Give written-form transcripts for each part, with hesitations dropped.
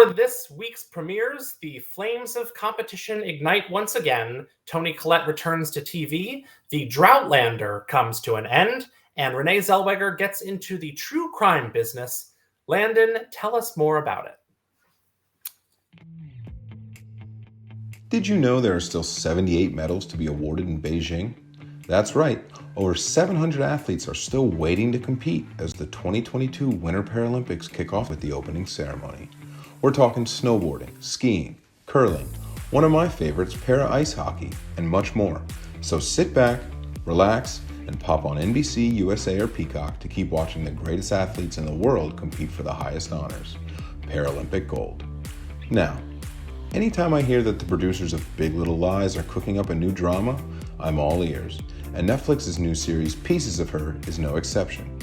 For this week's premieres, the flames of competition ignite once again, Toni Collette returns to TV, The Droughtlander comes to an end, and Renee Zellweger gets into the true crime business. Landon, tell us more about it. Did you know there are still 78 medals to be awarded in Beijing? That's right, over 700 athletes are still waiting to compete as the 2022 Winter Paralympics kick off with the opening ceremony. We're talking snowboarding, skiing, curling, one of my favorites, para-ice hockey, and much more. So sit back, relax, and pop on NBC, USA, or Peacock to keep watching the greatest athletes in the world compete for the highest honors, Paralympic gold. Now, anytime I hear that the producers of Big Little Lies are cooking up a new drama, I'm all ears, and Netflix's new series Pieces of Her is no exception.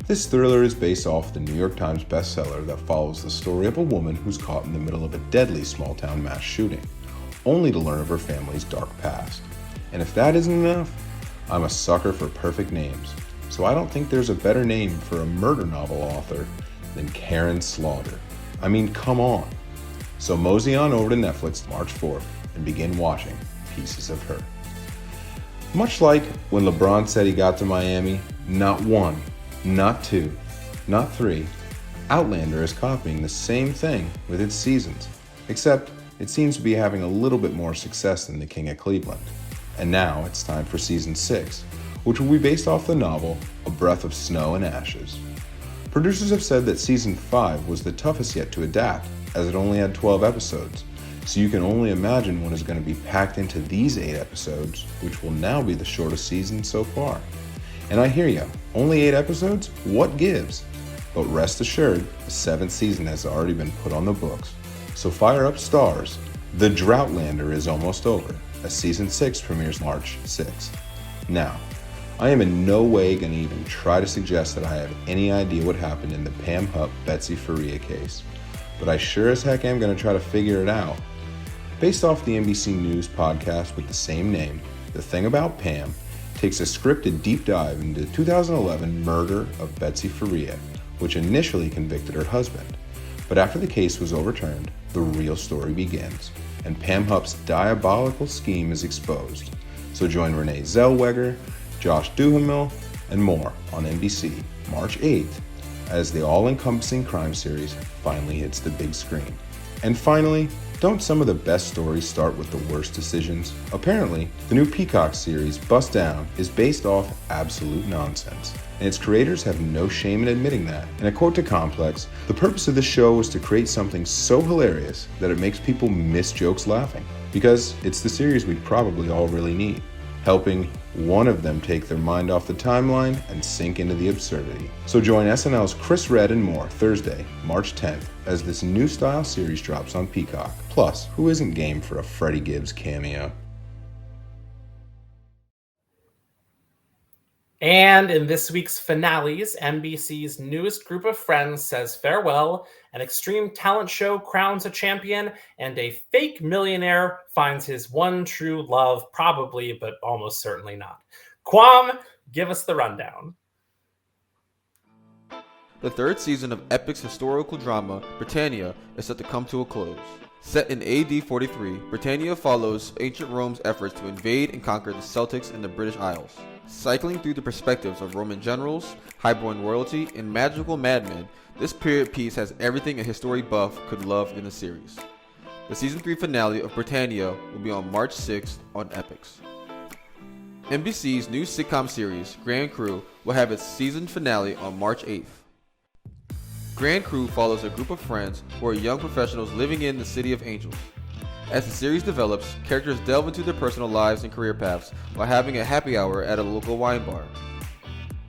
This thriller is based off the New York Times bestseller that follows the story of a woman who's caught in the middle of a deadly small-town mass shooting, only to learn of her family's dark past. And if that isn't enough, I'm a sucker for perfect names, so I don't think there's a better name for a murder novel author than Karen Slaughter. I mean, come on. So mosey on over to Netflix March 4th and begin watching Pieces of Her. Much like when LeBron said he got to Miami, not one, not two, not three, Outlander is copying the same thing with its seasons, except it seems to be having a little bit more success than The King of Cleveland. And now it's time for Season 6, which will be based off the novel A Breath of Snow and Ashes. Producers have said that Season 5 was the toughest yet to adapt, as it only had 12 episodes, so you can only imagine what is going to be packed into these 8 episodes, which will now be the shortest season so far. And I hear ya, only 8 episodes? What gives? But rest assured, the 7th season has already been put on the books. So fire up stars. The Droughtlander is almost over, as Season 6 premieres March 6th. Now, I am in no way going to even try to suggest that I have any idea what happened in the Pam Hupp Betsy Faria case, but I sure as heck am going to try to figure it out. Based off the NBC News podcast with the same name, The Thing About Pam takes a scripted deep dive into the 2011 murder of Betsy Faria, which initially convicted her husband. But after the case was overturned, the real story begins, and Pam Hupp's diabolical scheme is exposed. So join Renee Zellweger, Josh Duhamel, and more on NBC March 8th as the all-encompassing crime series finally hits the big screen. And finally, don't some of the best stories start with the worst decisions? Apparently, the new Peacock series, Bust Down, is based off absolute nonsense, and its creators have no shame in admitting that. In a quote to Complex, the purpose of the show was to create something so hilarious that it makes people miss jokes laughing, because it's the series we probably all really need, helping one of them take their mind off the timeline and sink into the absurdity. So join SNL's Chris Redd and more Thursday, March 10th, as this new style series drops on Peacock. Plus, who isn't game for a Freddie Gibbs cameo? And in this week's finales, NBC's newest group of friends says farewell, an extreme talent show crowns a champion, and a fake millionaire finds his one true love, probably, but almost certainly not. Quam, give us the rundown. The third season of Epic's historical drama, Britannia, is set to come to a close. Set in AD 43, Britannia follows ancient Rome's efforts to invade and conquer the Celtics in the British Isles. Cycling through the perspectives of Roman generals, highborn royalty, and magical madmen, this period piece has everything a history buff could love in the series. The season 3 finale of Britannia will be on March 6th on Epix. NBC's new sitcom series, Grand Crew, will have its season finale on March 8th. Grand Crew follows a group of friends who are young professionals living in the City of Angels. As the series develops, characters delve into their personal lives and career paths while having a happy hour at a local wine bar.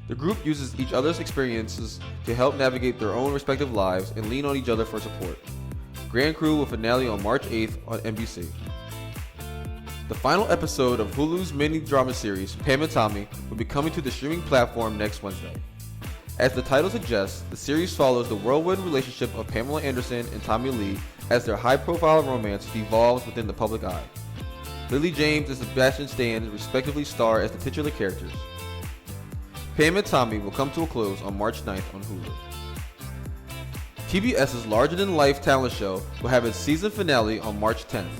The group uses each other's experiences to help navigate their own respective lives and lean on each other for support. Grand Crew will finale on March 8th on NBC. The final episode of Hulu's mini drama series, Pam and Tommy, will be coming to the streaming platform next Wednesday. As the title suggests, the series follows the whirlwind relationship of Pamela Anderson and Tommy Lee as their high-profile romance devolves within the public eye. Lily James and Sebastian Stan respectively star as the titular characters. Pam and Tommy will come to a close on March 9th on Hulu. TBS's larger-than-life talent show will have its season finale on March 10th.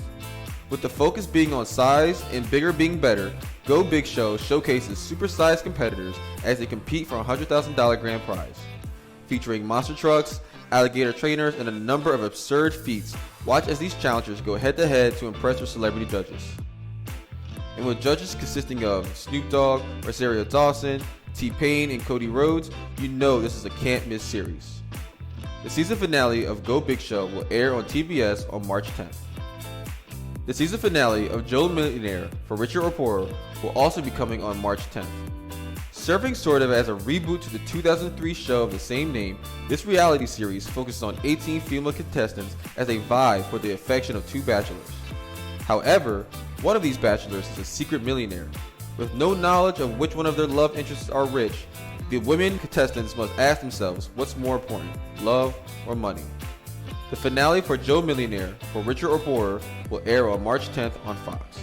With the focus being on size and bigger being better, Go Big Show showcases supersized competitors as they compete for a $100,000 grand prize. Featuring monster trucks, alligator trainers, and a number of absurd feats, watch as these challengers go head-to-head to impress their celebrity judges. And with judges consisting of Snoop Dogg, Rosario Dawson, T-Pain, and Cody Rhodes, you know this is a can't-miss series. The season finale of Go Big Show will air on TBS on March 10th. The season finale of Joe Millionaire for Richer or Poorer will also be coming on March 10th. Serving sort of as a reboot to the 2003 show of the same name, this reality series focuses on 18 female contestants as they vie for the affection of two bachelors. However, one of these bachelors is a secret millionaire. With no knowledge of which one of their love interests are rich, the women contestants must ask themselves what's more important, love or money. The finale for Joe Millionaire for Richer or Poorer will air on March 10th on Fox.